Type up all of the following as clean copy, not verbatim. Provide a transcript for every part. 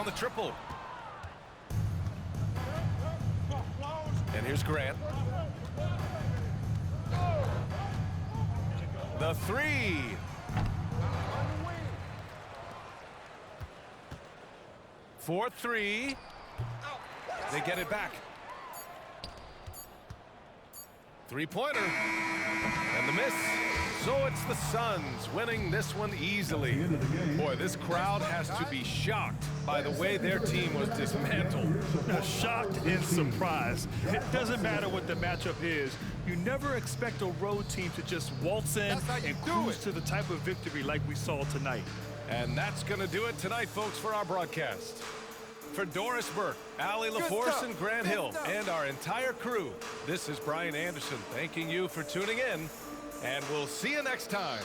on the triple. And here's Grant. The three. For three. They get it back. Three-pointer. And the miss. So it's the Suns winning this one easily. Boy, this crowd has to be shocked by the way their team was dismantled. Shocked and surprised. It doesn't matter what the matchup is. You never expect a road team to just waltz in and cruise to the type of victory like we saw tonight. And that's going to do it tonight, folks, for our broadcast. For Doris Burke, Allie LaForce, and Grant Hill, and our entire crew, this is Brian Anderson thanking you for tuning in, and we'll see you next time.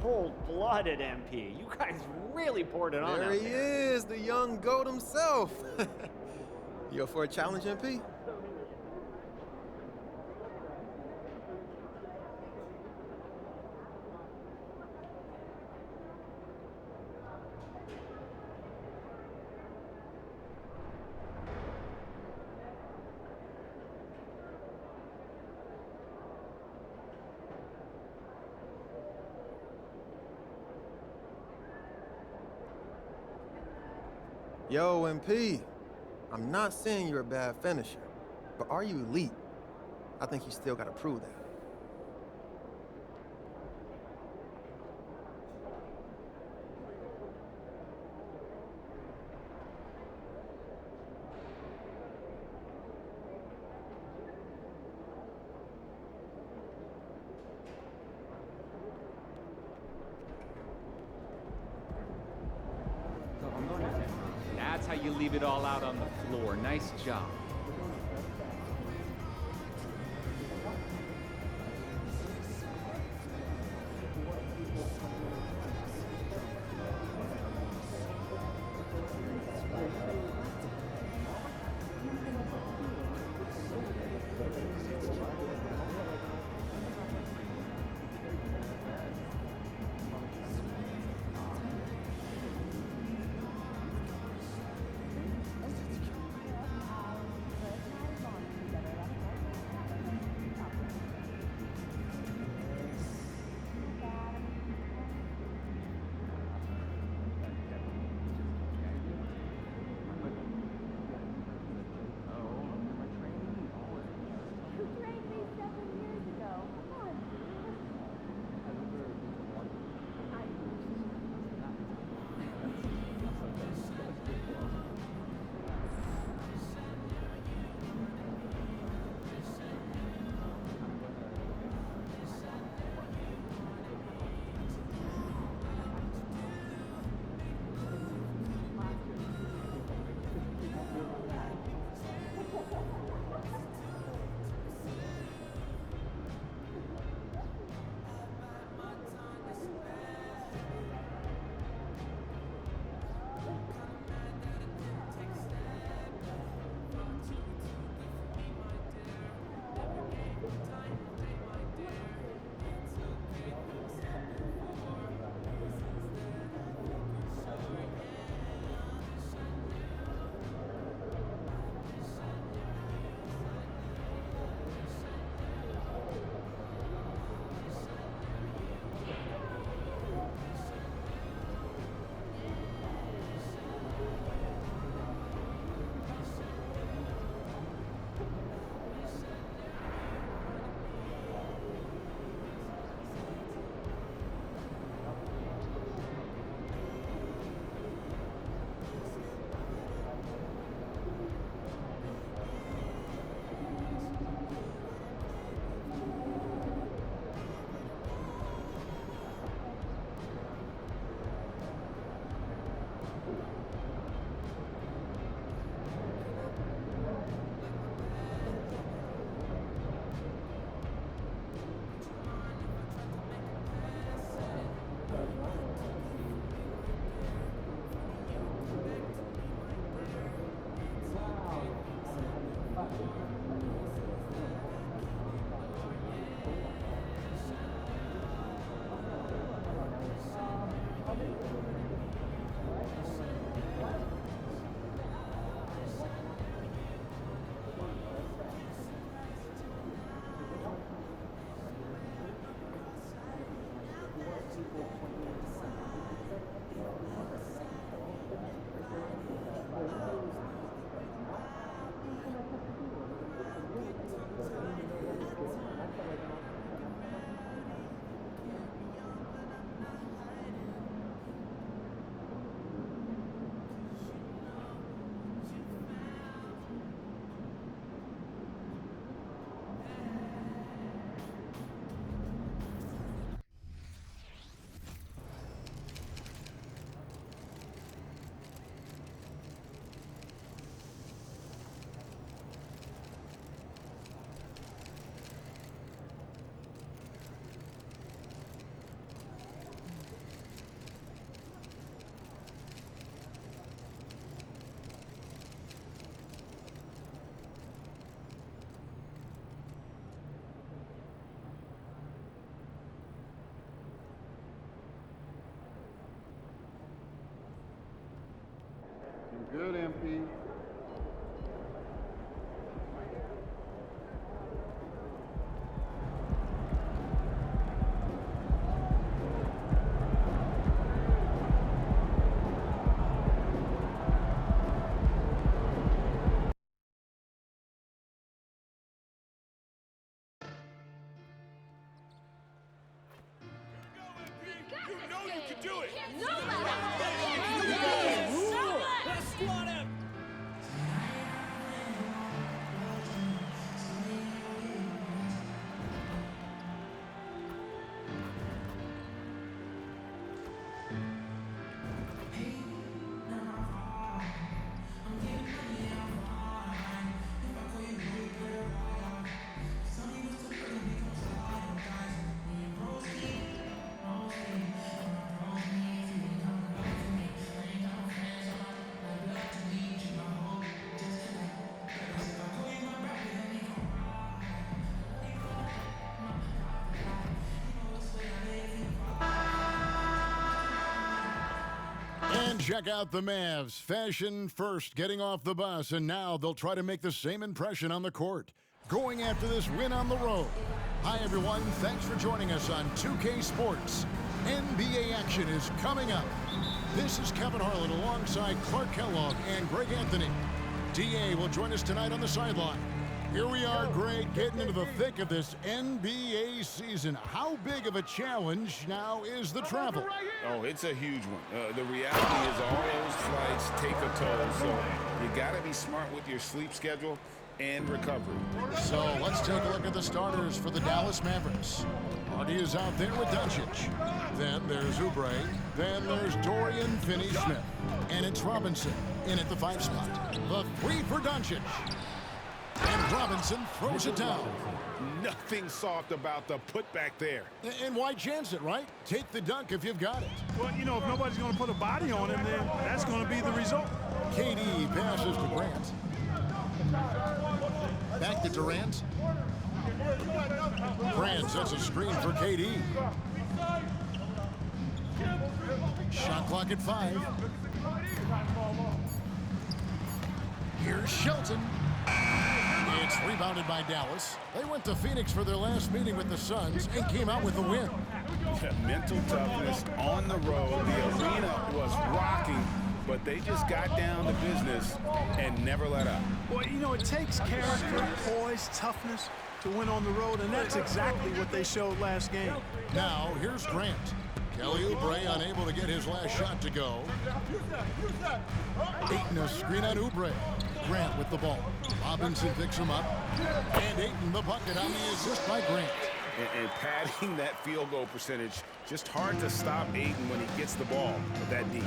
Cold-blooded MP. You guys really poured it on There out he there. is, the young GOAT himself. You up for a challenge, MP? Yo, MP, I'm not saying you're a bad finisher, but are you elite? I think you still got to prove that. That's how you leave it all out on the floor. Nice job. And check out the Mavs. Fashion first, getting off the bus, and now they'll try to make the same impression on the court, going after this win on the road. Hi, everyone. Thanks for joining us on 2K Sports. NBA action is coming up. This is Kevin Harlan alongside Clark Kellogg and Greg Anthony. DA will join us tonight on the sideline. Here we are, Greg, getting into the thick of this NBA season. How big of a challenge now is the travel? Oh, it's a huge one. The reality is all those flights take a toll, so you got to be smart with your sleep schedule and recovery. So let's take a look at the starters for the Dallas Mavericks. Hardy is out there with Doncic. Then there's Oubre. Then there's Dorian Finney-Smith. And it's Robinson in at the 5 spot. The 3 for Doncic. And Robinson throws it down. Nothing soft about the putback there. And why chance it, right? Take the dunk if you've got it. Well, you know, if nobody's going to put a body on him, then that's going to be the result. KD passes to Grant. Back to Durant. Grant sets a screen for KD. Shot clock at 5. Here's Shelton. It's rebounded by Dallas. They went to Phoenix for their last meeting with the Suns and came out with a win. Mental toughness on the road. The arena was rocking, but they just got down to business and never let up. Well, you know, it takes character, poise, toughness to win on the road, and that's exactly what they showed last game. Now, here's Grant. Kelly Oubre unable to get his last shot to go. Ayton a screen on Oubre. Grant with the ball. Robinson picks him up. And Ayton the bucket on the assist by Grant. And padding that field goal percentage, just hard to stop Ayton when he gets the ball that deep.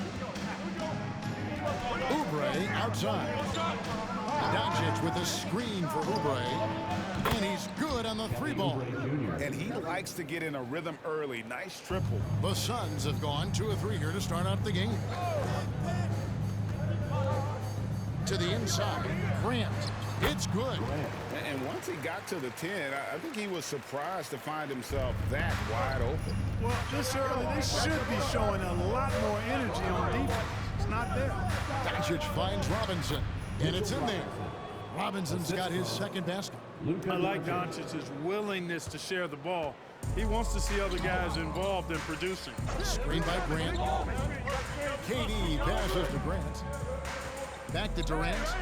Oubre outside. Doncic with a screen for Oubre. And he's good on the 3-ball. And he likes to get in a rhythm early. Nice triple. The Suns have gone 2 of 3 here to start out the game. To the inside. Grant. It's good. And once he got to the 10, I think he was surprised to find himself that wide open. Well, this early, they should be showing a lot more energy on defense. It's not there. Doncic finds Robinson, and it's in there. Robinson's got his second basket. I like Doncic's willingness to share the ball. He wants to see other guys involved in producing. Screen by Grant. KD passes to Grant. Back to Durant.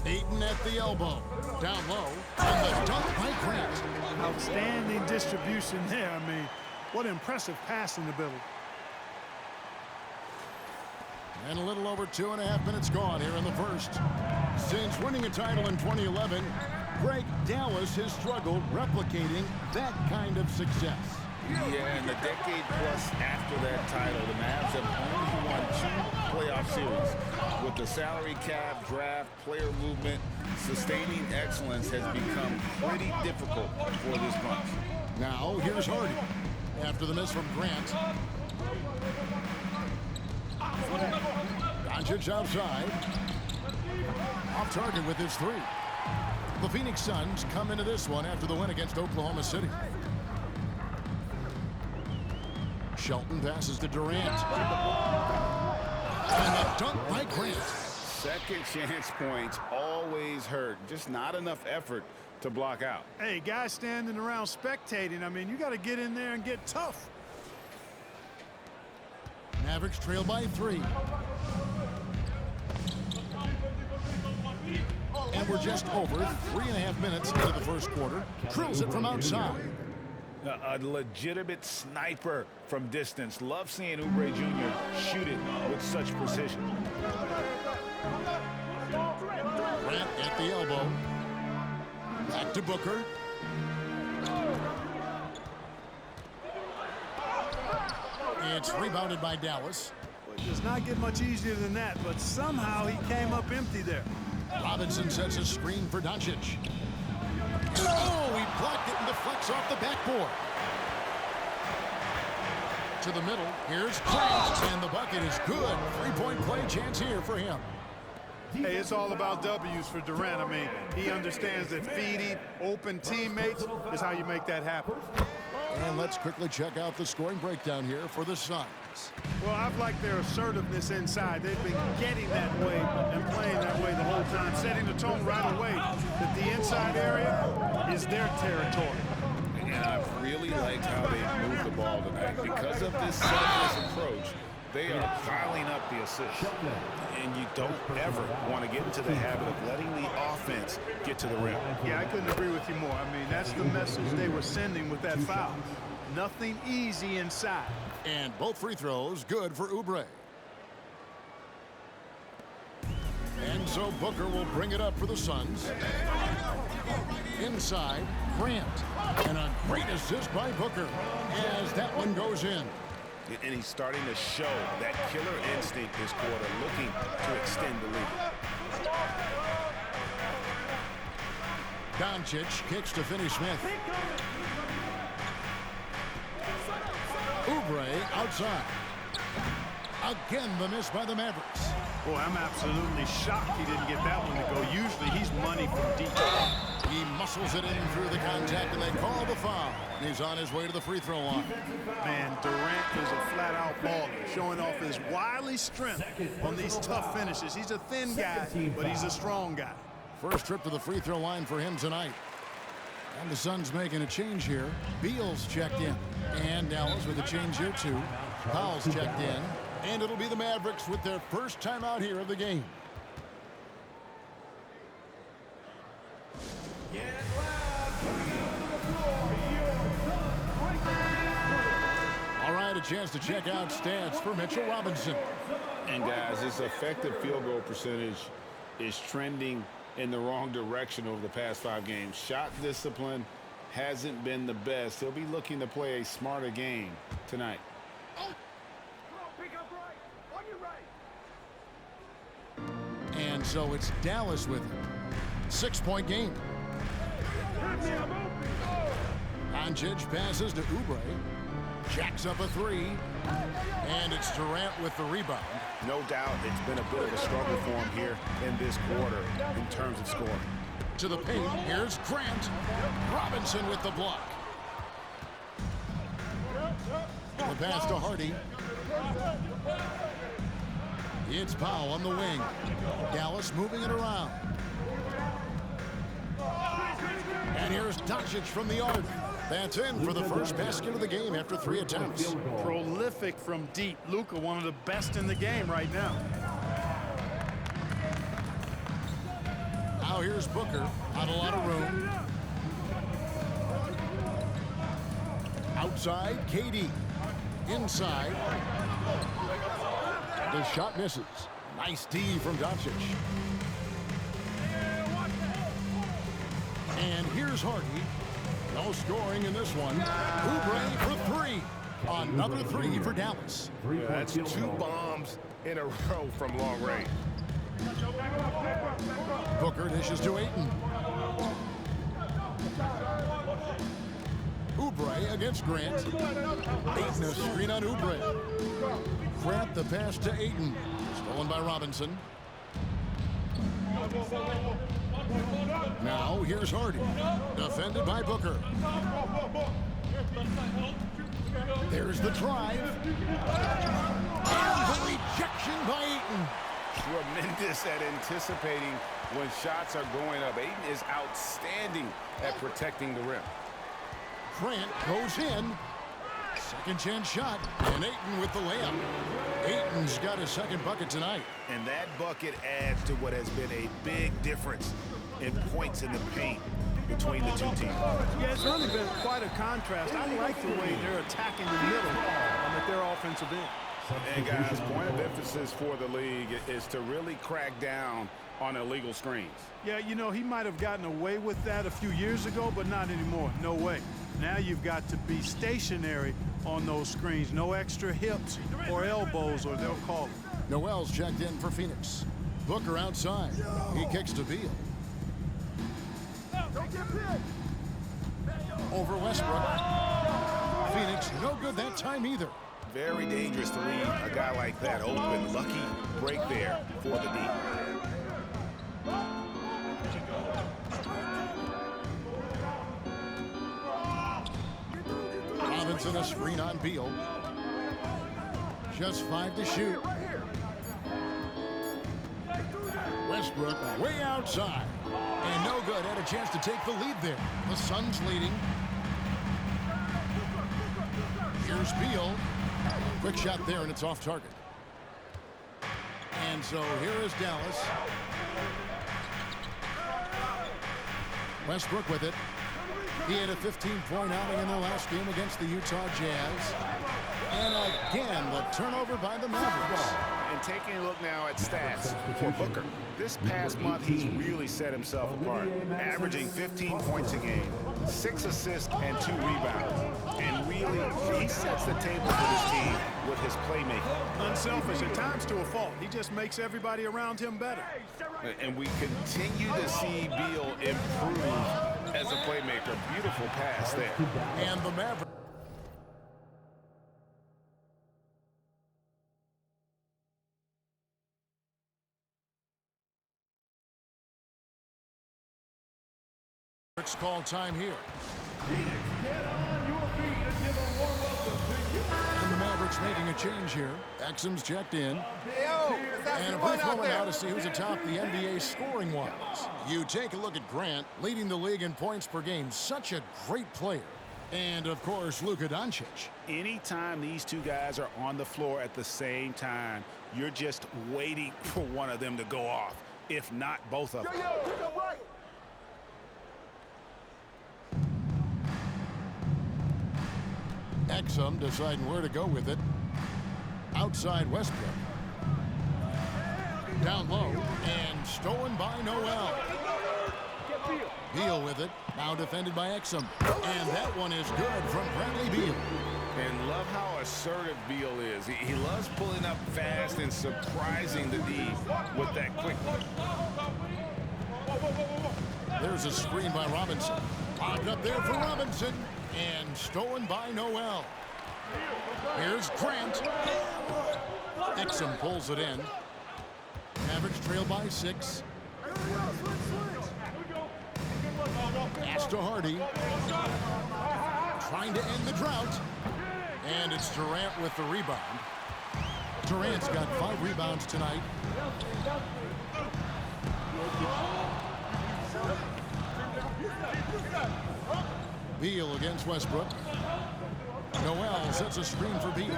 Ayton at the elbow. Down low. And the dunk by Grant. Outstanding distribution there. I mean, what impressive passing ability. And a little over 2.5 minutes gone here in the first. Since winning a title in 2011, Greg, Dallas has struggled replicating that kind of success. Yeah, and the decade plus after that title, the Mavs have only won 2 playoff series. With the salary cap, draft, player movement, sustaining excellence has become pretty difficult for this bunch. Now, here's Hardy. After the miss from Grant. Doncic outside. Off target with his 3. The Phoenix Suns come into this one after the win against Oklahoma City. Shelton passes to Durant. And a dunk by Grant. Second chance points always hurt. Just not enough effort to block out. Hey, guys standing around spectating, I mean, you got to get in there and get tough. Mavericks trail by 3. And we're just over 3.5 minutes into the first quarter. Drills it from outside. A legitimate sniper from distance. Love seeing Oubre Jr. shoot it with such precision. Grant at the elbow. Back to Booker. It's rebounded by Dallas. It does not get much easier than that, but somehow he came up empty there. Robinson sets a screen for Doncic. Oh, he blocked it and deflects off the backboard. To the middle, here's Grant, and the bucket is good. Three-point play chance here for him. Hey, it's all about W's for Durant. I mean, he understands that feeding open teammates is how you make that happen. And let's quickly check out the scoring breakdown here for the Suns. Well, I've liked their assertiveness inside. They've been getting that way and playing that way the whole time, setting the tone right away that the inside area is their territory. And I've really liked how they moved the ball tonight. Because of this selfless approach, they are piling up the assists. And you don't ever want to get into the habit of letting the offense get to the rim. Yeah, I couldn't agree with you more. I mean, that's the message they were sending with that foul. Nothing easy inside. And both free throws good for Oubre. And so Booker will bring it up for the Suns. Inside, Grant. And a great assist by Booker as that one goes in. And he's starting to show that killer instinct this quarter, looking to extend the lead. Doncic kicks to Finney Smith. Oubre outside. Again, the miss by the Mavericks. Boy, I'm absolutely shocked he didn't get that one to go. Usually he's money from deep. He muscles it in through the contact, and they call the foul. And he's on his way to the free throw line. Man, Durant is a flat-out baller, showing off his wily strength on these tough finishes. He's a thin guy, but he's a strong guy. First trip to the free throw line for him tonight. And the Suns making a change here. Beal's checked in. And Dallas with a change here, too. Powell's checked in. And it'll be the Mavericks with their first time out here of the game. All right, a chance to check out stats for Mitchell Robinson. And guys, his effective field goal percentage is trending in the wrong direction over the past 5 games. Shot discipline hasn't been the best. He'll be looking to play a smarter game tonight. And so it's Dallas with him. 6-point game. Doncic passes to Oubre. Jacks up a 3. And it's Durant with the rebound. No doubt it's been a bit of a struggle for him here in this quarter in terms of scoring. To the paint, here's Grant. Robinson with the block. The pass to Hardy. It's Powell on the wing. Dallas moving it around. And here's Doncic from the arc. That's in for the first basket of the game after 3 attempts. Prolific from deep. Luka, one of the best in the game right now. Now here's Booker. Not a lot of room. Outside, KD. Inside. The shot misses. Nice D from Doncic. And here's Hardy. No scoring in this one. Oubre for 3. Another 3 for Dallas. Yeah, that's 2 bombs in a row from long range. Booker dishes to Ayton. Oubre against Grant. Ayton a screen on Oubre. Grant the pass to Ayton. Stolen by Robinson. Now here's Hardy. Defended by Booker. There's the drive. And the rejection by Ayton. Tremendous at anticipating when shots are going up. Ayton is outstanding at protecting the rim. Grant goes in. Second chance shot. And Ayton with the layup. Ayton's got his second bucket tonight. And that bucket adds to what has been a big difference in points in the paint between the two teams. Yeah, it's really been quite a contrast. I like the way they're attacking the middle at their offensive end. And guys, point of emphasis for the league is to really crack down on illegal screens. Yeah, you know, he might have gotten away with that a few years ago, but not anymore. No way. Now you've got to be stationary on those screens. No extra hips or elbows, or they'll call it. Noel's checked in for Phoenix. Booker outside. He kicks to Beal. Over Westbrook. Phoenix, no good that time either. Very dangerous to leave a guy like that open. Lucky break there for the D. Robinson a screen on Beal. Just 5 to shoot. Westbrook way outside. And no good. Had a chance to take the lead there. The Suns leading. Here's Beal. Quick shot there, and it's off target. And so here is Dallas. Westbrook with it. He had a 15-point outing in their last game against the Utah Jazz. And again, the turnover by the Mavericks. And taking a look now at stats for Booker. This past month, he's really set himself apart, averaging 15 points a game, 6 assists, and 2 rebounds. And really, he sets the table for this team with his playmaking. Unselfish at times to a fault. He just makes everybody around him better. And we continue to see Beal improve as a playmaker. Beautiful pass there. And the Mavericks. Call time here. And the Mavericks making a change here. Exum's checked in. And a brief moment now to see who's atop the NBA scoring wise. You take a look at Grant, leading the league in points per game. Such a great player. And, of course, Luka Doncic. Anytime these two guys are on the floor at the same time, you're just waiting for one of them to go off, if not both of them. Exum deciding where to go with it. Outside Westbrook. Down low and stolen by Noel. Beal with it. Now defended by Exum. And that one is good from Bradley Beal. And love how assertive Beal is. He loves pulling up fast and surprising the D with that quick. There's a screen by Robinson. Popped up there for Robinson. And stolen by Noel. Here's Grant. Exum pulls it in. Mavericks trail by 6. Pass to Hardy. Trying to end the drought. And it's Durant with the rebound. Durant's got 5 rebounds tonight. Beal against Westbrook. Noel sets a screen for Beal.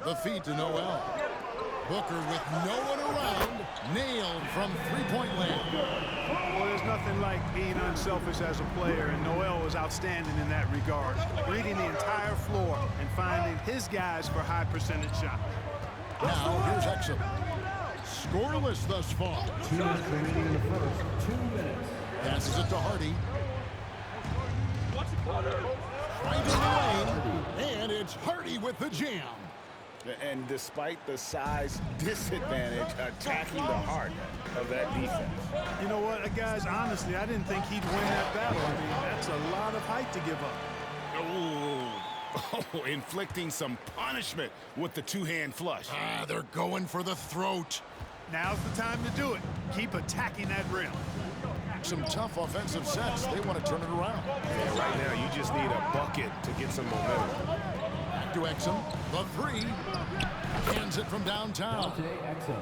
The feed to Noel. Booker with no one around. Nailed from three-point land. Well, there's nothing like being unselfish as a player, and Noel was outstanding in that regard. Reading the entire floor and finding his guys for high percentage shots. Now here's Exum. Scoreless thus far. 2 minutes remaining in the first. 2 minutes. Passes it to Hardy. Right in the lane. And it's Hardy with the jam. And despite the size disadvantage, attacking the heart of that defense. You know what, guys, honestly, I didn't think he'd win that battle. I mean, that's a lot of height to give up. Oh, inflicting some punishment with the two-hand flush. They're going for the throat. Now's the time to do it. Keep attacking that rim. Some tough offensive sets. They want to turn it around. And right now, you just need a bucket to get some momentum. Back to Exum. The 3. Hands it from downtown.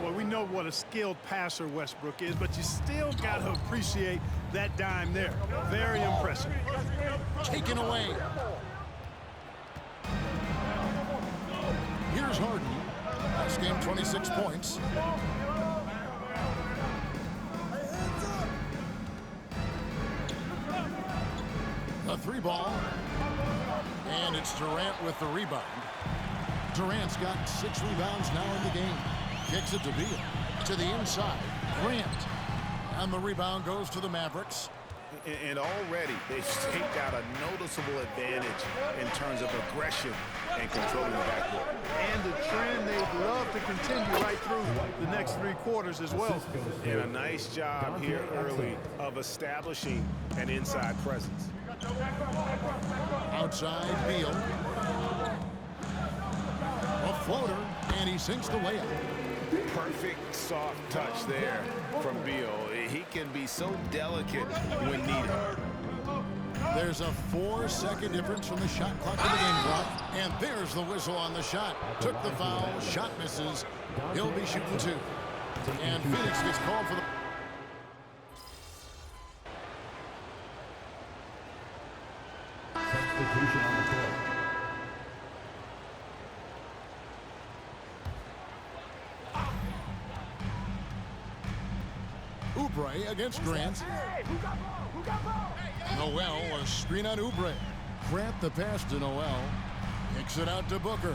Well, we know what a skilled passer Westbrook is, but you still got to appreciate that dime there. Very impressive. Taken away. Here's Harden. Last game, 26 points. the three ball. And it's Durant with the rebound. Durant's got 6 rebounds now in the game. Kicks it to Beal. To the inside. Grant. And the rebound goes to the Mavericks. And already they've staked out a noticeable advantage in terms of aggression and controlling the backcourt. And the trend they'd love to continue right through the next 3 quarters as well. And a nice job here early of establishing an inside presence. Outside Beal. A floater, and he sinks the layup. Perfect soft touch there from Beal. He can be so delicate when needed. There's a 4-second difference from the shot clock to the game clock. And there's the whistle on the shot. Took the foul, shot misses. He'll be shooting 2. And Phoenix gets called for the... Substitution on the court. Oubre against Grant. Noel, a screen on Oubre. Grant the pass to Noel. Kicks it out to Booker.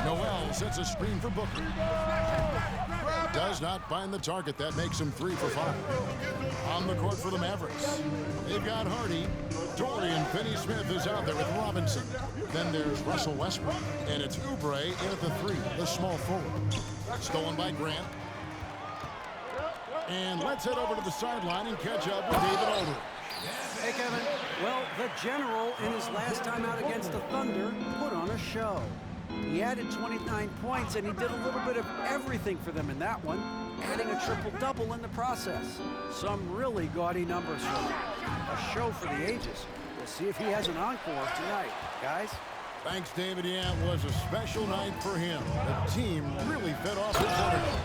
Noel sets a screen for Booker. Does not find the target. That makes him 3 for 5. On the court for the Mavericks. They've got Hardy. Dorian Finney-Smith is out there with Robinson. Then there's Russell Westbrook. And it's Oubre in at the 3, the small forward. Stolen by Grant. And let's head over to the sideline and catch up with David Aldridge. Hey, Kevin. Well, the General, in his last time out against the Thunder, put on a show. He added 29 points, and he did a little bit of everything for them in that one, adding a triple-double in the process. Some really gaudy numbers for him. A show for the ages. We'll see if he has an encore tonight. Guys? Thanks, David. Yeah, it was a special night for him. The team really fed off his energy.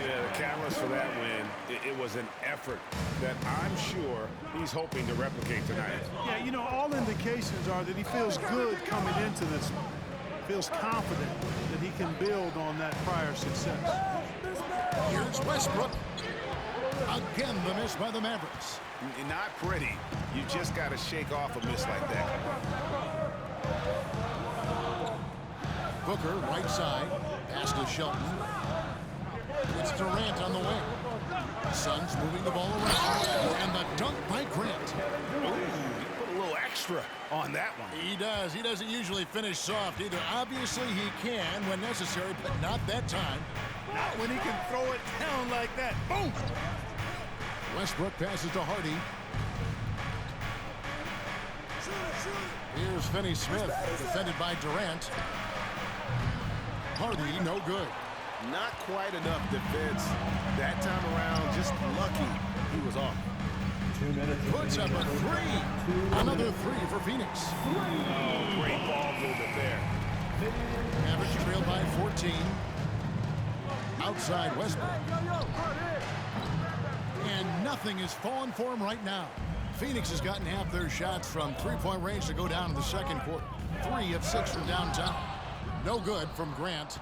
Yeah, the catalyst for that win, it was an effort that I'm sure he's hoping to replicate tonight. Yeah, you know, all indications are that he feels good coming into this one. Feels confident that he can build on that prior success. Here's Westbrook. Again, the miss by the Mavericks. Not pretty. You just got to shake off a miss like that. Booker, right side. Pass to Shelton. It's Durant on the wing. Suns moving the ball around. And the dunk by Grant. Ooh, he put a little extra on that one. He does. He doesn't usually finish soft either. Obviously, he can when necessary, but not that time. Not when he can throw it down like that. Boom! Westbrook passes to Hardy. Here's Finney-Smith, defended by Durant. Hardy, no good. Not quite enough defense that time around. Just lucky he was off. 2 minutes. Puts up a 3. Another 3 for Phoenix. Oh, great ball movement there. Average trailed by 14. Outside Westbrook. And nothing is falling for him right now. Phoenix has gotten half their shots from 3-point range to go down in the second quarter. 3 of 6 from downtown. No good from Grant.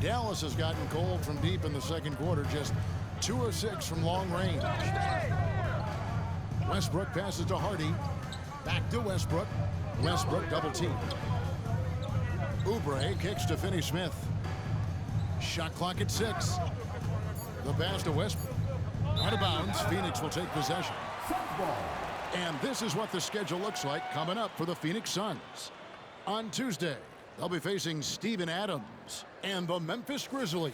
Dallas has gotten cold from deep in the second quarter. Just 2 of 6 from long range. Westbrook passes to Hardy. Back to Westbrook. Westbrook double team. Oubre kicks to Finney-Smith. Shot clock at 6. The pass to Westbrook. Out of bounds. Phoenix will take possession. And this is what the schedule looks like coming up for the Phoenix Suns. On Tuesday, they'll be facing Steven Adams and the Memphis Grizzlies.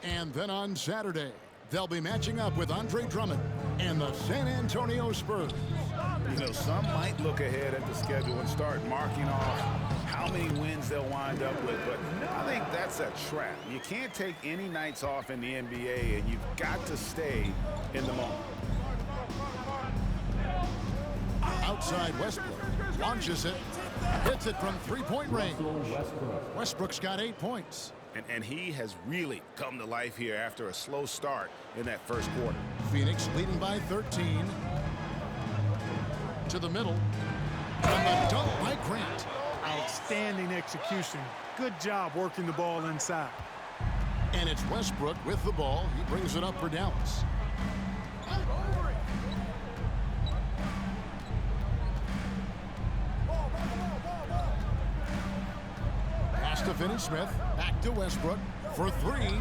And then on Saturday, they'll be matching up with Andre Drummond and the San Antonio Spurs. You know, some might look ahead at the schedule and start marking off how many wins they'll wind up with, but I think that's a trap. You can't take any nights off in the NBA, and you've got to stay in the moment. Outside Westbrook, launches it, hits it from 3-point range. Westbrook's got 8 points. And he has really come to life here after a slow start in that first quarter. Phoenix leading by 13. To the middle. And the dunk by Grant. Outstanding execution. Good job working the ball inside. And it's Westbrook with the ball. He brings it up for Dallas. to Finney-Smith. Back to Westbrook for three.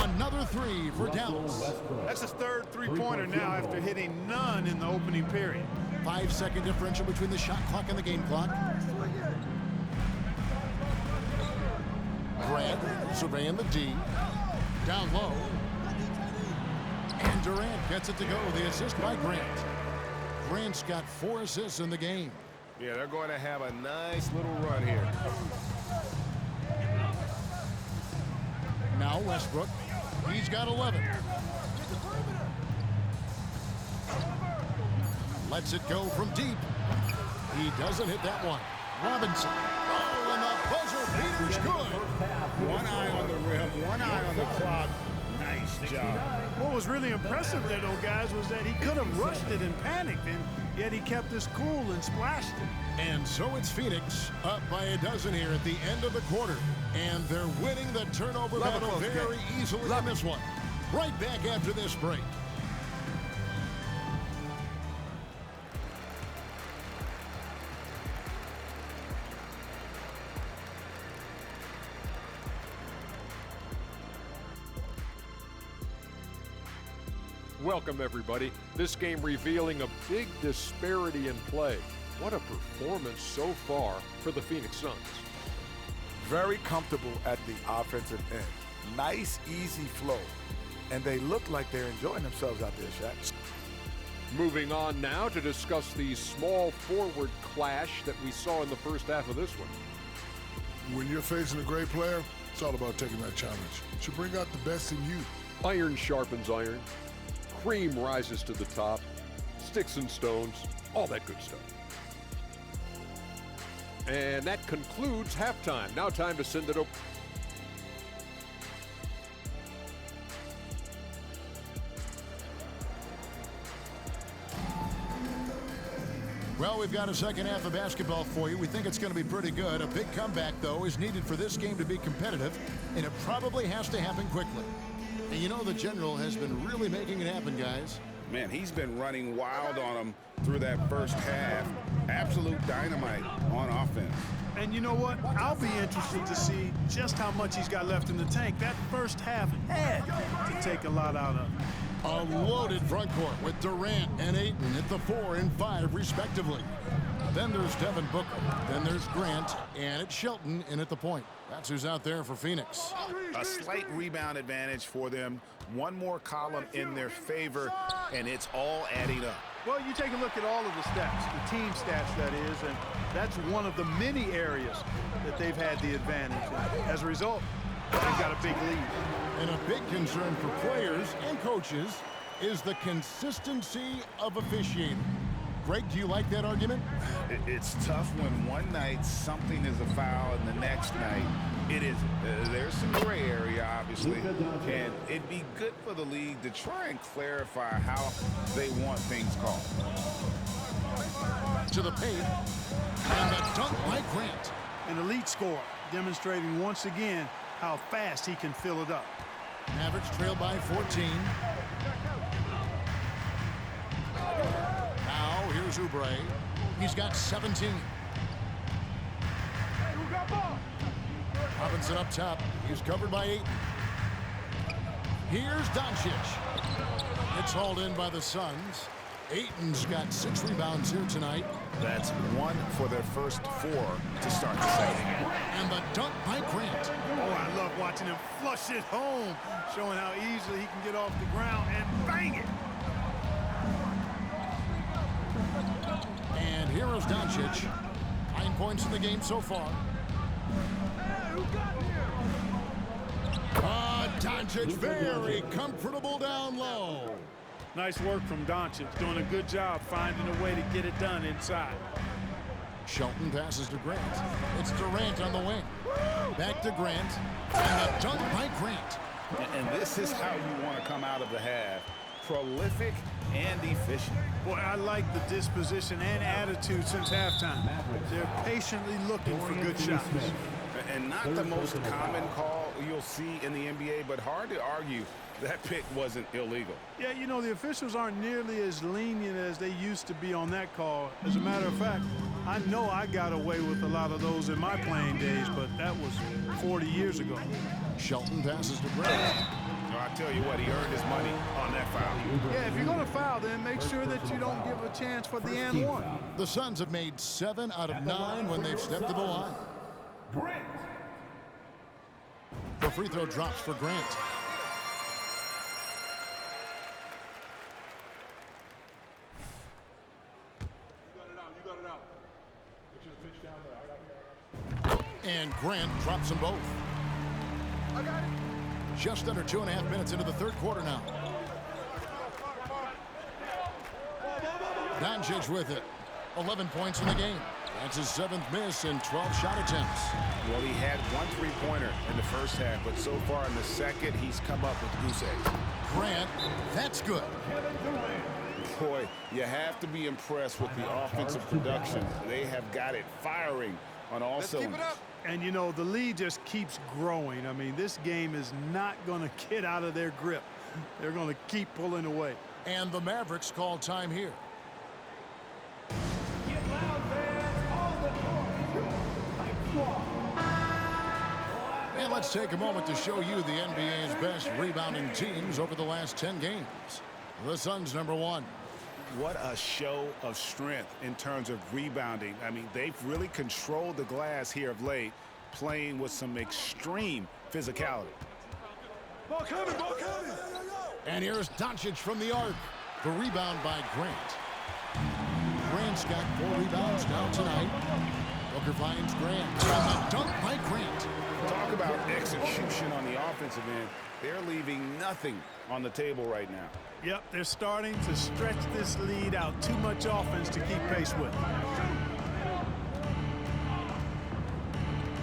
Another three for Dallas. That's his third three-pointer now after hitting none in the opening period. 5-second differential between the shot clock and the game clock. Grant surveying the D. Down low. And Durant gets it to go. The assist by Grant. Grant's got 4 assists in the game. Yeah, they're going to have a nice little run here. Now Westbrook. He's got 11. Lets it go from deep. He doesn't hit that one. Robinson. Oh, and the buzzer beater's good. One eye on the rim, one eye on the clock. Nice job. What was really impressive there, though, guys, was that he could have rushed it and panicked, and yet he kept his cool and splashed it. And so it's Phoenix up by a dozen here at the end of the quarter. And they're winning the turnover battle very easily in this one. Right back after this break. Welcome, everybody. This game revealing a big disparity in play. What a performance so far for the Phoenix Suns. Very comfortable at the offensive end. Nice, easy flow. And they look like they're enjoying themselves out there, Shaq. Moving on now to discuss the small forward clash that we saw in the first half of this one. When you're facing a great player, it's all about taking that challenge. You should bring out the best in you. Iron sharpens iron. Cream rises to the top. Sticks and stones. All that good stuff. And that concludes halftime. Now time to send it over. Well, we've got a second half of basketball for you. We think it's going to be pretty good. A big comeback, though, is needed for this game to be competitive, and it probably has to happen quickly. And you know the General has been really making it happen, guys. Man, he's been running wild on them through that first half. Absolute dynamite on offense. And you know what? I'll be interested to see just how much he's got left in the tank. That first half had to take a lot out of. A loaded front court with Durant and Ayton at the 4 and 5, respectively. Then there's Devin Booker. Then there's Grant, and it's Shelton in at the point. That's who's out there for Phoenix. A slight rebound advantage for them. One more column in their favor, and it's all adding up. Well, you take a look at all of the stats, the team stats, that is, and that's one of the many areas that they've had the advantage. And as a result, they've got a big lead. And a big concern for players and coaches is the consistency of officiating. Greg, do you like that argument? It's tough when one night something is a foul and the next night it isn't. There's some gray area, obviously, and it'd be good for the league to try and clarify how they want things called. To the paint, and the dunk by Grant. An elite scorer, demonstrating once again how fast he can fill it up. Mavericks trail by 14. Now here's Oubre. He's got 17. Robinson up top. He's covered by 8. Here's Doncic. It's hauled in by the Suns. Ayton's got 6 rebounds here tonight. That's 1 for their first 4 to start the second. And the dunk by Grant. Oh, I love watching him flush it home, showing how easily he can get off the ground and bang it. And here is Doncic. 9 points in the game so far. Doncic very comfortable down low. Nice work from Doncic, doing a good job finding a way to get it done inside. Shelton passes to Grant. It's Durant on the wing. Back to Grant. And the dunk by Grant. And this is how you want to come out of the half. Prolific and efficient. Boy, I like the disposition and attitude since halftime. They're patiently looking for good shots. And not the most common call, you'll see in the NBA, but hard to argue that pick wasn't illegal. Yeah, you know, the officials aren't nearly as lenient as they used to be on that call. As a matter of fact, I know I got away with a lot of those in my playing days, but that was 40 years ago. Shelton passes to Grant. I tell you what, he earned his money on that foul. Yeah, if you're going to foul, then make sure that you don't give a chance for the and one. The Suns have made 7 out of 9 when they've stepped to the line. The free throw drops for Grant. And Grant drops them both. I got it. Just under 2.5 minutes into the third quarter now. Doncic with it. 11 points in the game. That's his 7th miss in 12 shot attempts. Well, he had 1 3-pointer in the first half, but so far in the second, he's come up with goose eggs. Grant, that's good. Boy, you have to be impressed with the offensive production. They have got it firing on all cylinders. And, you know, the lead just keeps growing. I mean, this game is not going to get out of their grip. They're going to keep pulling away. And the Mavericks call time here. And let's take a moment to show you the NBA's best rebounding teams over the last 10 games. The Suns, number 1. What a show of strength in terms of rebounding. I mean, they've really controlled the glass here of late, playing with some extreme physicality. Ball coming, ball coming. And here's Doncic from the arc. The rebound by Grant. Grant's got 4 rebounds now tonight. Booker finds Grant. And a dunk by Grant. Talk about execution on the offensive end. They're leaving nothing on the table right now. Yep, they're starting to stretch this lead out. Too much offense to keep pace with.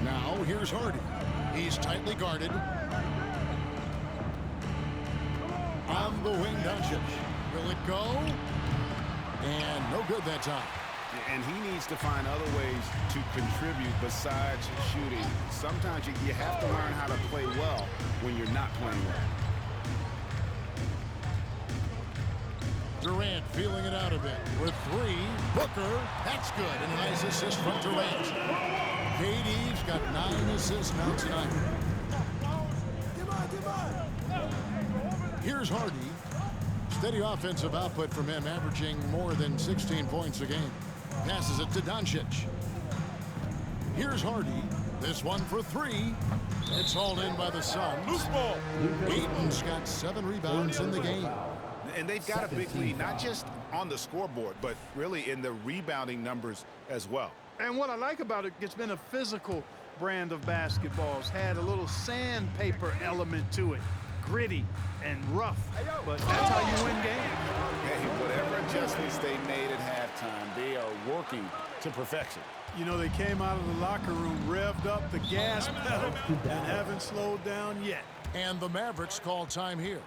Now here's Hardy. He's tightly guarded. On the wing, Doncic. Will it go? And no good that time. And he needs to find other ways to contribute besides shooting. Sometimes you have to learn how to play well when you're not playing well. Durant feeling it out a bit with 3. Booker, that's good. And a nice assist from Durant. KD's got 9 assists now tonight. Here's Hardy. Steady offensive output from him, averaging more than 16 points a game. Passes it to Doncic. Here's Hardy. This one for 3. It's hauled in by the Suns. Loose ball. Ayton's got 7 rebounds in the game. And they've got a big lead, not just on the scoreboard, but really in the rebounding numbers as well. And what I like about it, it's been a physical brand of basketball. It's had a little sandpaper element to it. Gritty and rough, but that's how you win games. Hey, whatever adjustments they made at halftime, they are working to perfection. You know, they came out of the locker room, revved up the gas pedal, and haven't slowed down yet. And the Mavericks call time here.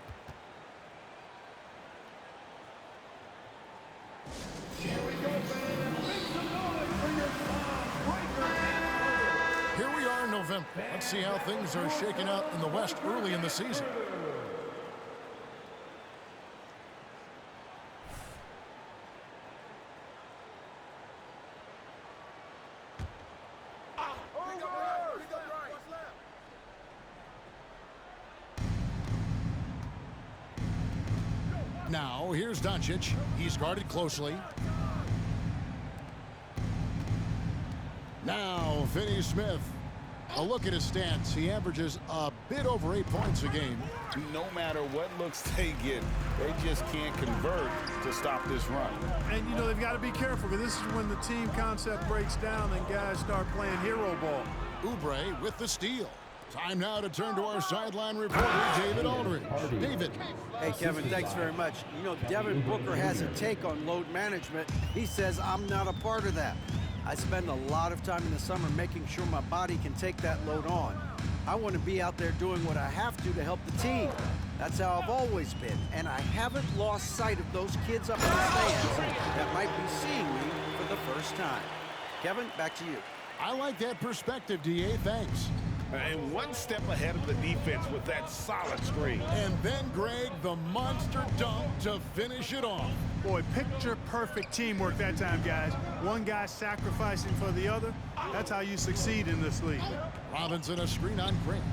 Here we are in November. Let's see how things are shaking out in the West early in the season. Now, here's Doncic. He's guarded closely. Now, Finney-Smith. A look at his stats. He averages a bit over 8 points a game. No matter what looks they get, they just can't convert to stop this run. And, you know, they've got to be careful because this is when the team concept breaks down and guys start playing hero ball. Oubre with the steal. Time now to turn to our sideline reporter, David Aldridge. David. Hey, Kevin, thanks very much. You know, Devin Booker has a take on load management. He says, I'm not a part of that. I spend a lot of time in the summer making sure my body can take that load on. I want to be out there doing what I have to help the team. That's how I've always been. And I haven't lost sight of those kids up in the stands that might be seeing me for the first time. Kevin, back to you. I like that perspective, D.A. Thanks. And one step ahead of the defense with that solid screen. And then, Greg, the monster dunk to finish it off. Boy, picture-perfect teamwork that time, guys. One guy sacrificing for the other. That's how you succeed in this league. Robinson a screen on Grant.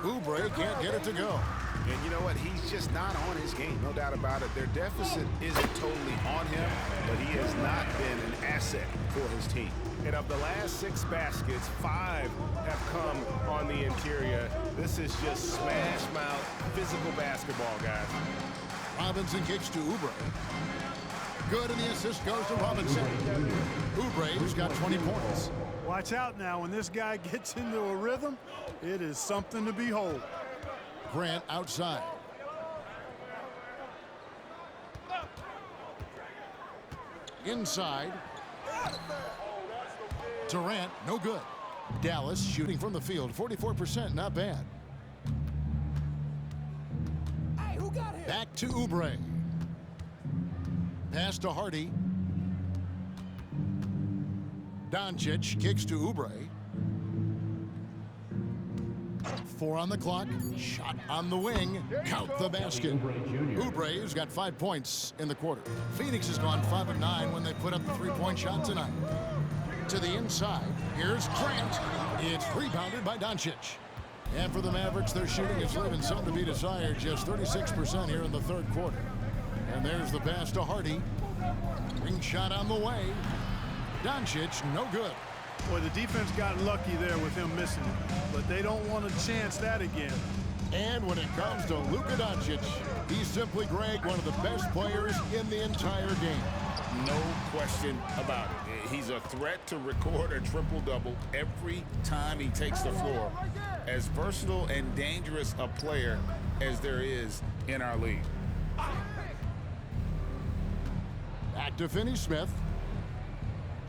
Oubre can't get it to go. And you know what? He's just not on his game, no doubt about it. Their deficit isn't totally on him, but he has not been an asset for his team. And of the last 6 baskets, 5 have come on the interior. This is just smash mouth physical basketball, guys. Robinson kicks to Oubre. Good, and the assist goes to Robinson. Oubre, who's got 20 points. Watch out now. When this guy gets into a rhythm, it is something to behold. Grant outside. Inside. Durant, no good. Dallas shooting from the field, 44%, not bad. Hey, who got him? Back to Oubre. Pass to Hardy. Doncic kicks to Oubre. 4 on the clock. Shot on the wing. Count the basket. Oubre has got 5 points in the quarter. Phoenix has gone 5 of 9 when they put up the 3-point shot tonight. To the inside. Here's Grant. It's rebounded by Doncic. And for the Mavericks, their shooting is leaving some to be desired. Just 36% here in the third quarter. And there's the pass to Hardy. Ring shot on the way. Doncic, no good. Boy, the defense got lucky there with him missing it, but they don't want to chance that again. And when it comes to Luka Doncic, he's simply, Greg, one of the best players in the entire game. No question about it. He's a threat to record a triple-double every time he takes the floor. As versatile and dangerous a player as there is in our league. Back to Finney-Smith.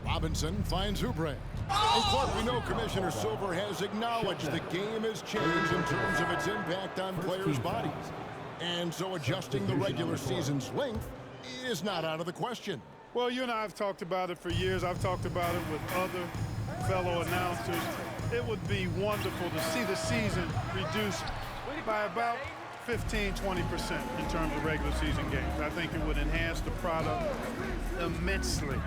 Robinson finds Oubre. And Clark, we know Commissioner Silver has acknowledged the game has changed in terms of its impact on players' bodies. And so adjusting the regular season's length is not out of the question. Well, you and I have talked about it for years. I've talked about it with other fellow announcers. It would be wonderful to see the season reduced by about 15-20% in terms of regular season games. I think it would enhance the product immensely.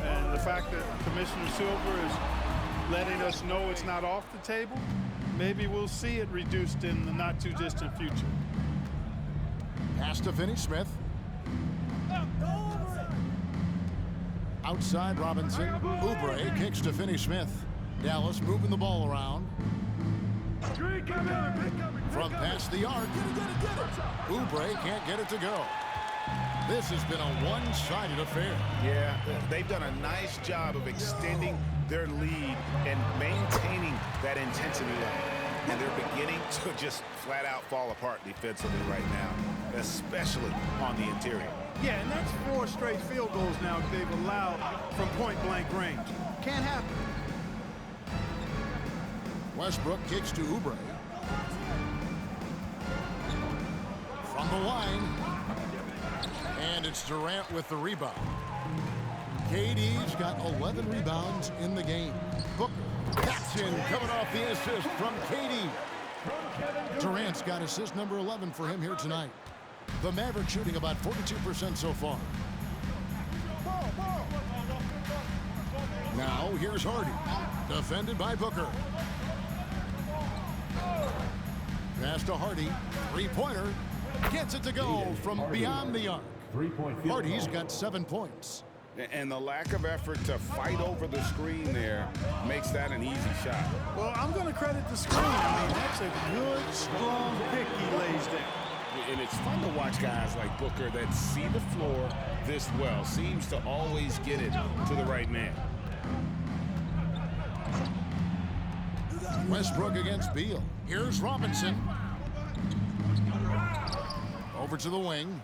And the fact that Commissioner Silver is letting us know it's not off the table, maybe we'll see it reduced in the not-too-distant future. Pass to Finney-Smith. Outside Robinson. Oubre kicks to Finney-Smith. Dallas moving the ball around. From past the arc. Oubre can't get it to go. This has been a one-sided affair. Yeah, they've done a nice job of extending their lead and maintaining that intensity level. And they're beginning to just flat out fall apart defensively right now, especially on the interior. Yeah, and that's 4 straight field goals now they've allowed from point-blank range. Can't happen. Westbrook kicks to Oubre. From the line. And it's Durant with the rebound. KD's got 11 rebounds in the game. Booker taps in, coming off the assist from KD. Durant's got assist number 11 for him here tonight. The Mavericks shooting about 42% so far. Now here's Hardy, defended by Booker. Pass to Hardy, 3-pointer, gets it to go from beyond the arc. Hardy's got 7 points. And the lack of effort to fight over the screen there makes that an easy shot. Well, I'm going to credit the screen. I mean, that's a good, strong pick he lays down. And it's fun to watch guys like Booker that see the floor this well. Seems to always get it to the right man. Westbrook against Beal. Here's Robinson. Over to the wing.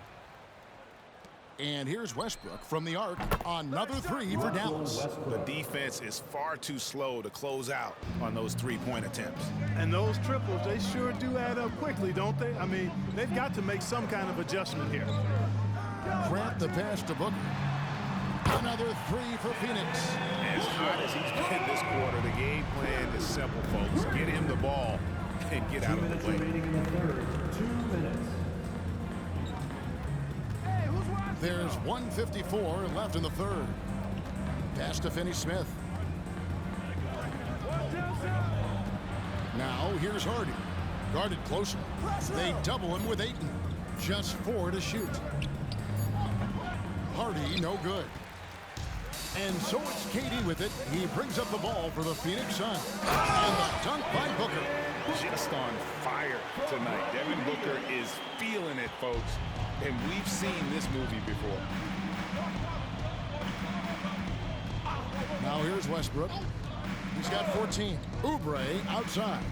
And here's Westbrook from the arc. Another 3 for Dallas. The defense is far too slow to close out on those 3-point attempts. And those triples, they sure do add up quickly, don't they? I mean, they've got to make some kind of adjustment here. Grant the pass to Booker. Another three for Phoenix. As hot as he's been this quarter, the game plan is simple, folks. Get him the ball and get out of the way. 2 minutes remaining in the third. 2 minutes. There's 1:54 left in the third. Pass to Finney-Smith. Now here's Hardy. Guarded closely. They double him with Ayton. Just 4 to shoot. Hardy no good. And so it's Katie with it. He brings up the ball for the Phoenix Suns. And the dunk by Booker. Just on fire tonight. Devin Booker is feeling it, folks. And we've seen this movie before. Now here's Westbrook. He's got 14. Oubre outside.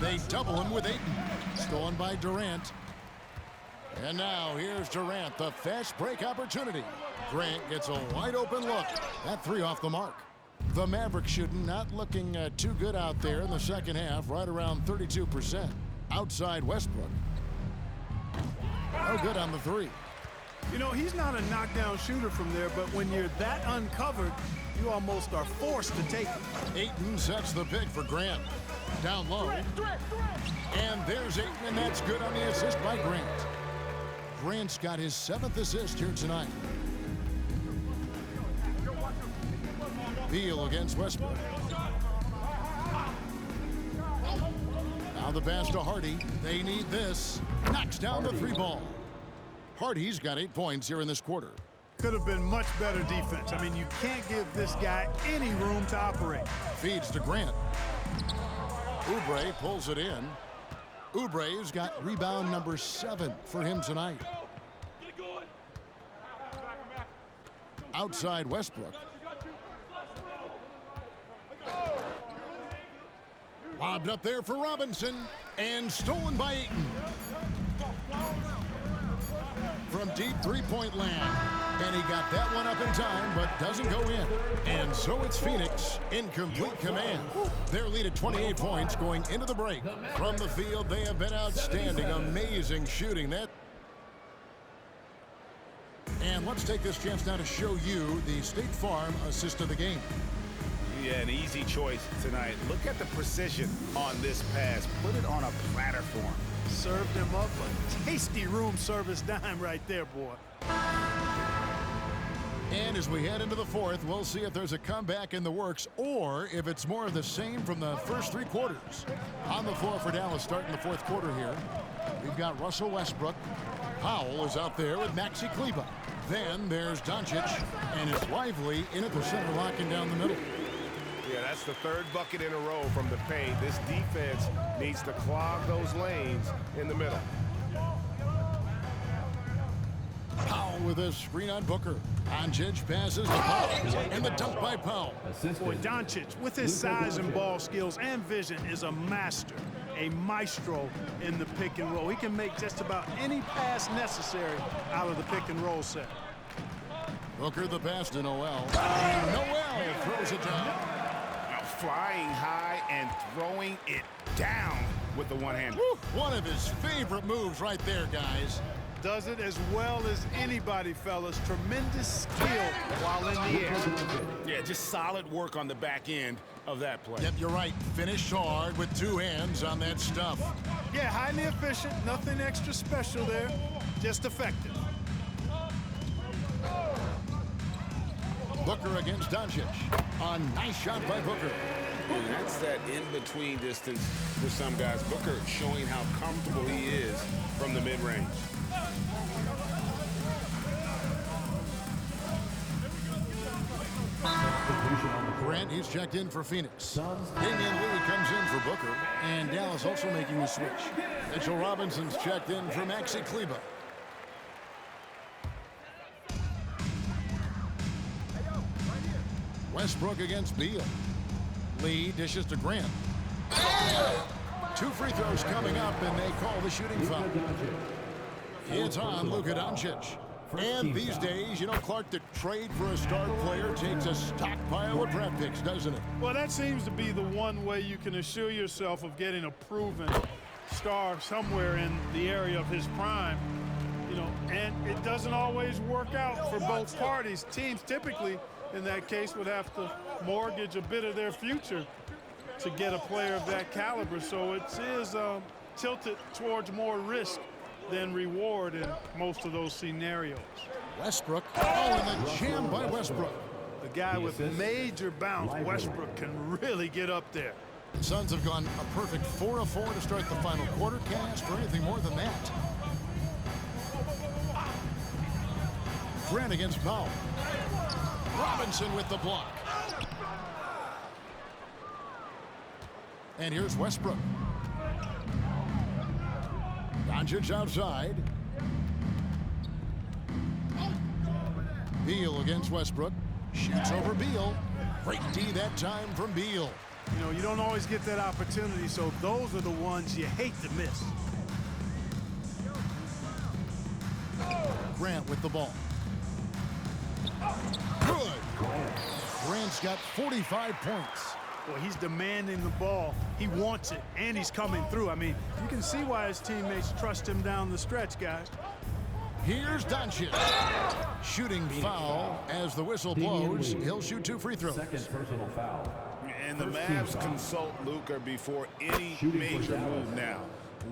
They double him with Ayton. Stolen by Durant. And now here's Durant, the fast break opportunity. Grant gets a wide open look. That three off the mark. The Mavericks shooting not looking too good out there in the second half, right around 32%. Outside Westbrook. No good on the three. You know, he's not a knockdown shooter from there, but when you're that uncovered, you almost are forced to take it. Ayton sets the pick for Grant. Down low. And there's Ayton, and that's good on the assist by Grant. Grant's got his 7th assist here tonight. Beal against Westbrook. Now the pass to Hardy. They need this. Knocks down the three ball. Hardy's got 8 points here in this quarter. Could have been much better defense. I mean, you can't give this guy any room to operate. Feeds to Grant. Oubre pulls it in. Oubre's got rebound number 7 for him tonight. Outside Westbrook. Lobbed up there for Robinson and stolen by Ayton. From deep three-point land. And he got that one up in time, but doesn't go in. And so it's Phoenix in complete command. Their lead at 28 points going into the break. From the field, they have been outstanding. Amazing shooting. That. And let's take this chance now to show you the State Farm assist of the game. Yeah, an easy choice tonight. Look at the precision on this pass. Put it on a platter for him. Served him up a tasty room service dime right there, boy. And as we head into the fourth, we'll see if there's a comeback in the works or if it's more of the same from the first 3 quarters. On the floor for Dallas starting the fourth quarter here. We've got Russell Westbrook. Powell is out there with Maxi Kleber. Then there's Doncic and it's Lively in at the center, locking down the middle. Yeah, that's the 3rd bucket in a row from the paint. This defense needs to clog those lanes in the middle. Powell with a screen on Booker. Doncic passes to Powell, and the dunk by Powell. Boy, Doncic, with his size and ball skills and vision, is a master, a maestro in the pick and roll. He can make just about any pass necessary out of the pick and roll set. Booker the pass to Noel. Noel throws it down. Flying high and throwing it down with the one-hand. One of his favorite moves right there, guys. Does it as well as anybody, fellas. Tremendous skill while in the air. Yeah, just solid work on the back end of that play. Yep, you're right. Finished hard with 2 hands on that stuff. Yeah, highly efficient. Nothing extra special there. Just effective. Booker against Doncic. A nice shot by Booker. And that's that in-between distance for some guys. Booker showing how comfortable he is from the mid-range. Grant, he's checked in for Phoenix. Damian Lee comes in for Booker. And Dallas also making the switch. Mitchell Robinson's checked in for Maxi Kleber. Westbrook against Beal. Lee dishes to Grant. 2 free throws coming up, and they call the shooting foul. It's on Luka Doncic. And these days, you know, Clark, the trade for a star player takes a stockpile of draft picks, doesn't it? Well, that seems to be the one way you can assure yourself of getting a proven star somewhere in the area of his prime. You know, and it doesn't always work out for both parties. Teams typically, in that case, would have to mortgage a bit of their future to get a player of that caliber. So it is tilted towards more risk than reward in most of those scenarios. Westbrook. Oh, and the jam by Westbrook. A guy with major bounce, Westbrook, can really get up there. The Suns have gone a perfect 4 of 4 to start the final quarter. Can't ask for anything more than that. Grant against Powell. Robinson with the block. And here's Westbrook. Doncic outside. Beal against Westbrook. Shoots over Beal. Great D that time from Beal. You know, you don't always get that opportunity, so those are the ones you hate to miss. Grant with the ball. Good. Grant's got 45 points. Well, he's demanding the ball. He wants it, and he's coming through. I mean, you can see why his teammates trust him down the stretch, guys. Here's Doncic. Shooting foul as the whistle blows. He'll shoot 2 free throws. Second personal foul. And the Mavs consult Luka before any major move now.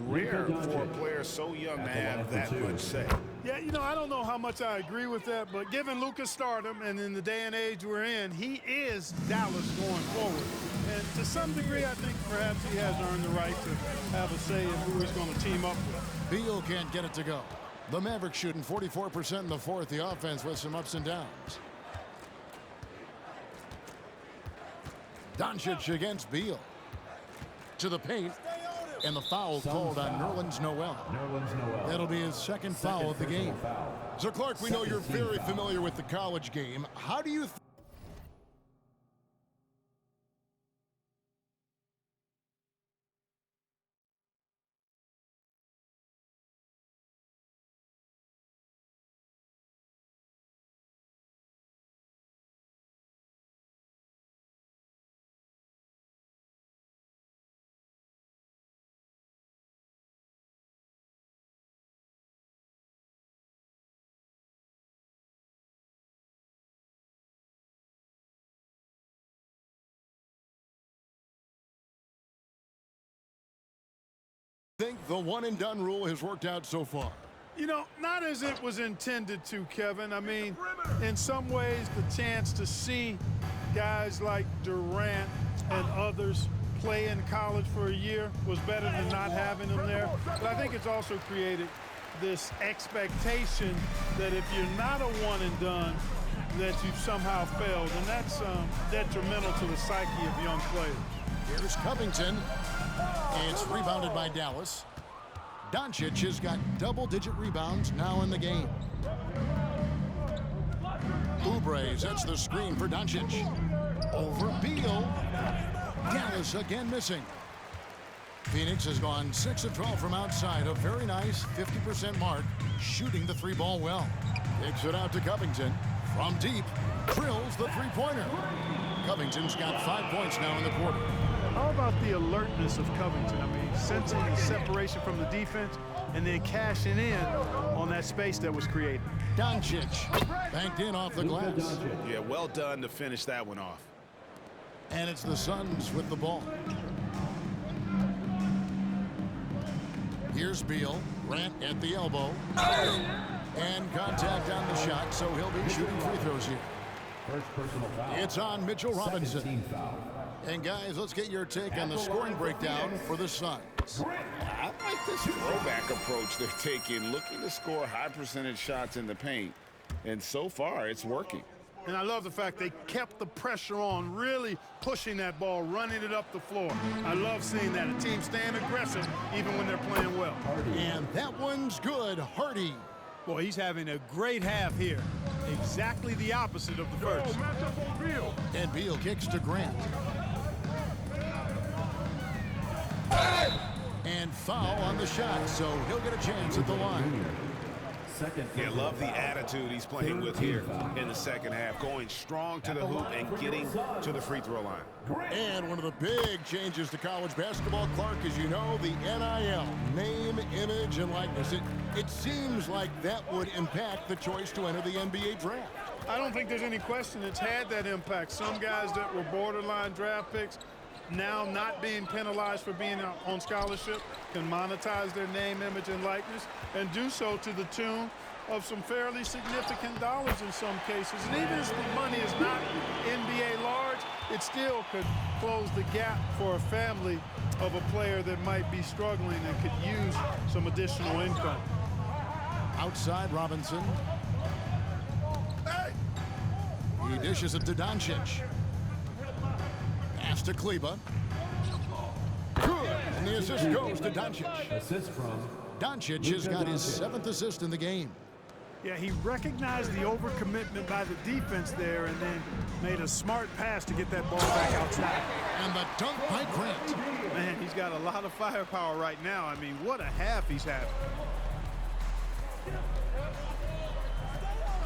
Rare for a player so young to have that much say. Yeah, you know, I don't know how much I agree with that, but given Luka's stardom and in the day and age we're in, he is Dallas going forward. And to some degree, I think perhaps he has earned the right to have a say in who he's going to team up with. Beal can't get it to go. The Mavericks shooting 44% in the fourth. The offense with some ups and downs. Doncic against Beal. To the paint. And the foul called on Nerlens Noel. That'll be his second foul of the game. So, Clark, we know you're very familiar with the college game. How do you think the one-and-done rule has worked out so far? You know, not as it was intended to, Kevin. I mean, in some ways, the chance to see guys like Durant and others play in college for a year was better than not having them there. But I think it's also created this expectation that if you're not a one-and-done, that you've somehow failed, and that's detrimental to the psyche of young players. Here's Covington. It's rebounded by Dallas. Doncic has got double-digit rebounds now in the game. Oubre sets the screen for Doncic. Over Beal. Dallas again missing. Phoenix has gone 6 of 12 from outside. A very nice 50% mark. Shooting the 3-ball well. Kicks it out to Covington. From deep. Drills the 3-pointer. Covington's got 5 points now in the quarter. How about the alertness of Covington? I mean, sensing the separation from the defense and then cashing in on that space that was created. Doncic banked in off the glass. Yeah, well done to finish that one off. And it's the Suns with the ball. Here's Beal. Grant at the elbow. And contact on the shot, so he'll be shooting free throws here. First personal foul. It's on Mitchell Robinson. And guys, let's get your take on the scoring breakdown for the Suns. I like this throwback approach they're taking, looking to score high percentage shots in the paint. And so far, it's working. And I love the fact they kept the pressure on, really pushing that ball, running it up the floor. I love seeing that. A team staying aggressive even when they're playing well. And that one's good. Hardy. Boy, he's having a great half here. Exactly the opposite of the first. And Beal kicks to Grant. And foul on the shot, so he'll get a chance at the line. Yeah, love the attitude he's playing with here in the second half, going strong to the hoop and getting to the free throw line. And one of the big changes to college basketball, Clark, as you know, the NIL, name, image, and likeness. It seems like that would impact the choice to enter the NBA draft. I don't think there's any question it's had that impact. Some guys that were borderline draft picks now not being penalized for being on scholarship can monetize their name, image, and likeness and do so to the tune of some fairly significant dollars in some cases. And even if the money is not NBA large, it still could close the gap for a family of a player that might be struggling and could use some additional income. Outside Robinson. He dishes it to Doncic. Pass to Kleber. Good. And the assist goes to Doncic. Assist from Doncic has got his 7th assist in the game. Yeah, he recognized the overcommitment by the defense there and then made a smart pass to get that ball back outside. And the dunk by Grant. Man, he's got a lot of firepower right now. I mean, what a half he's having.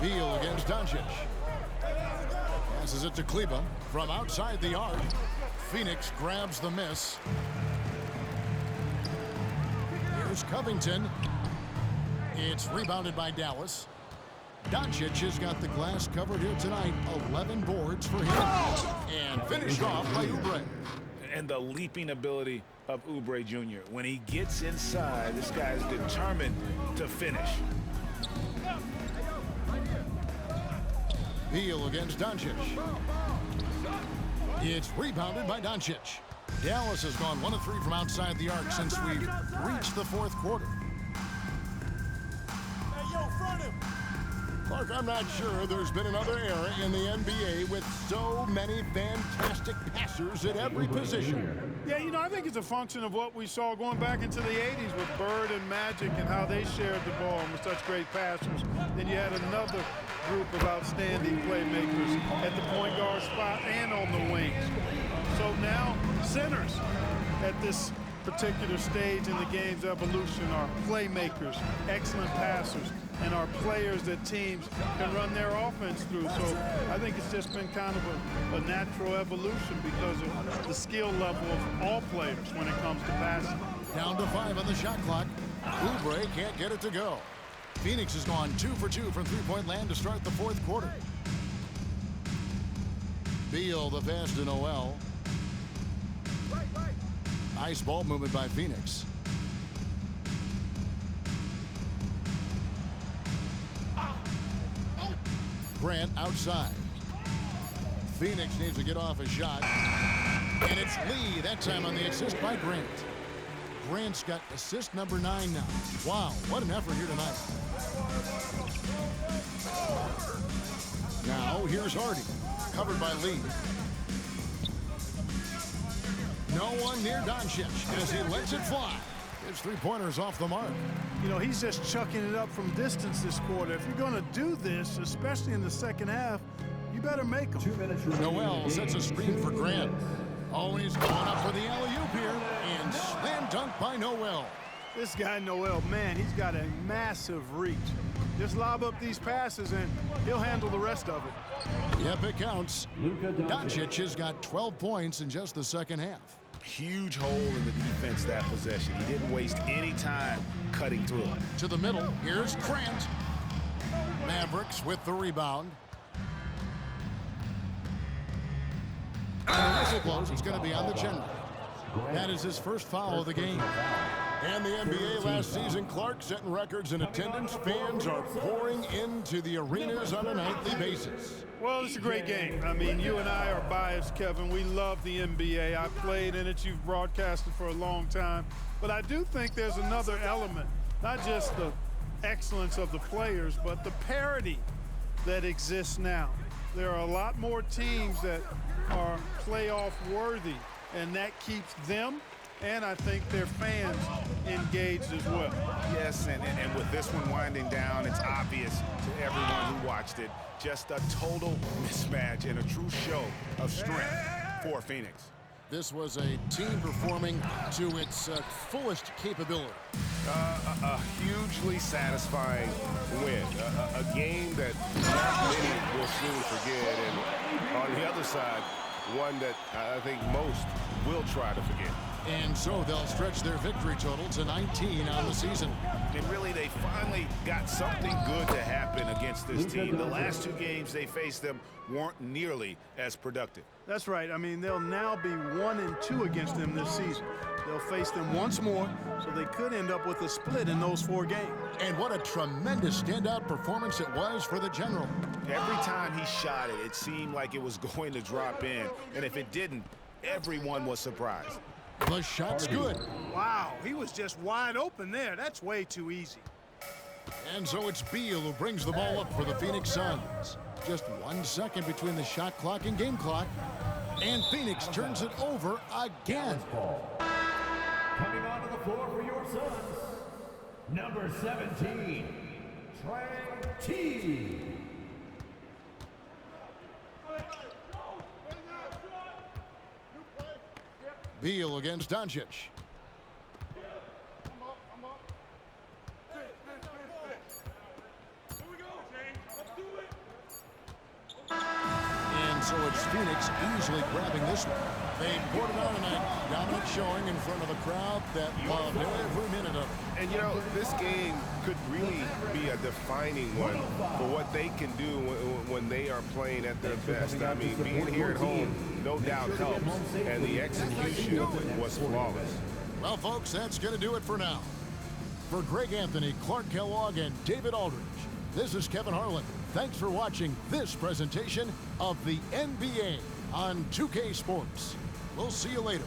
Beal against Doncic. Passes it to Kleber from outside the arc. Phoenix grabs the miss. Here's Covington. It's rebounded by Dallas. Doncic has got the glass covered here tonight. 11 boards for him. And finished off by Oubre. And the leaping ability of Oubre Jr. When he gets inside, this guy's determined to finish. Beal against Doncic. It's rebounded by Doncic. Dallas has gone 1 of 3 from outside the arc since we've reached the 4th quarter. Clark, I'm not sure there's been another era in the NBA with so many fantastic passers at every position. Yeah, you know, I think it's a function of what we saw going back into the 80s with Bird and Magic and how they shared the ball and were such great passers. Then you had another group of outstanding playmakers at the point guard spot and on the wings. So now centers at this particular stage in the game's evolution are playmakers, excellent passers, and are players that teams can run their offense through. So I think it's just been kind of a natural evolution because of the skill level of all players when it comes to passing. Down to 5 on the shot clock. Oubre can't get it to go. Phoenix has gone 2 for 2 from three-point land to start the 4th quarter. Beal the pass to Noel. Nice ball movement by Phoenix. Grant outside. Phoenix needs to get off a shot. And it's Lee that time on the assist by Grant. Grant's got assist number 9 now. Wow, what an effort here tonight. Now here's Hardy, covered by Lee. No one near Doncic as he lets it fly. His 3-pointers off the mark. You know, he's just chucking it up from distance this quarter. If you're going to do this, especially in the second half, you better make them. 2 minutes remaining. Noel sets a screen for Grant. Always going up for the alley-oop here. And slam dunk by Noel. This guy, Noel, man, he's got a massive reach. Just lob up these passes and he'll handle the rest of it. Yep, it counts. Doncic has got 12 points in just the second half. Huge hole in the defense that possession. He didn't waste any time cutting through it. To the middle, here's Grant. Mavericks with the rebound. And the whistle blows. It's going to be on the general. That is his first foul of the game. And the NBA last season, Clark setting records in attendance. Fans are pouring into the arenas on a nightly basis. Well, it's a great game. I mean, you and I are biased, Kevin. We love the NBA. I played in it. You've broadcasted for a long time. But I do think there's another element, not just the excellence of the players, but the parity that exists now. There are a lot more teams that are playoff worthy, and that keeps them and I think their fans engaged as well. Yes, and with this one winding down, it's obvious to everyone who watched it, just a total mismatch and a true show of strength for Phoenix. This was a team performing to its fullest capability. A hugely satisfying win. A game that not many will soon forget. And on the other side, one that I think most will try to forget. And so they'll stretch their victory total to 19 on the season. And really, they finally got something good to happen against this team. The last two games they faced them weren't nearly as productive. That's right. I mean, they'll now be 1-2 against them this season. They'll face them once more, so they could end up with a split in those 4 games. And what a tremendous standout performance it was for the General. Every time he shot it, it seemed like it was going to drop in. And if it didn't, everyone was surprised. The shot's good. Wow, he was just wide open there. That's way too easy. And so it's Beal who brings the ball up for the Phoenix Suns. Just 1 second between the shot clock and game clock. And Phoenix turns it over again. Coming onto the floor for your Suns, number 17, Trang T. Beal against Doncic. And so it's Phoenix easily grabbing this one. They poured it on tonight. Dominant showing in front of a crowd that loved every minute of it. And, you know, this game could really be a defining one for what they can do when they are playing at their best. I mean, being here at home, no doubt helps, and the execution was flawless. Well, folks, that's going to do it for now. For Greg Anthony, Clark Kellogg, and David Aldridge, this is Kevin Harlan. Thanks for watching this presentation of the NBA on 2K Sports. We'll see you later.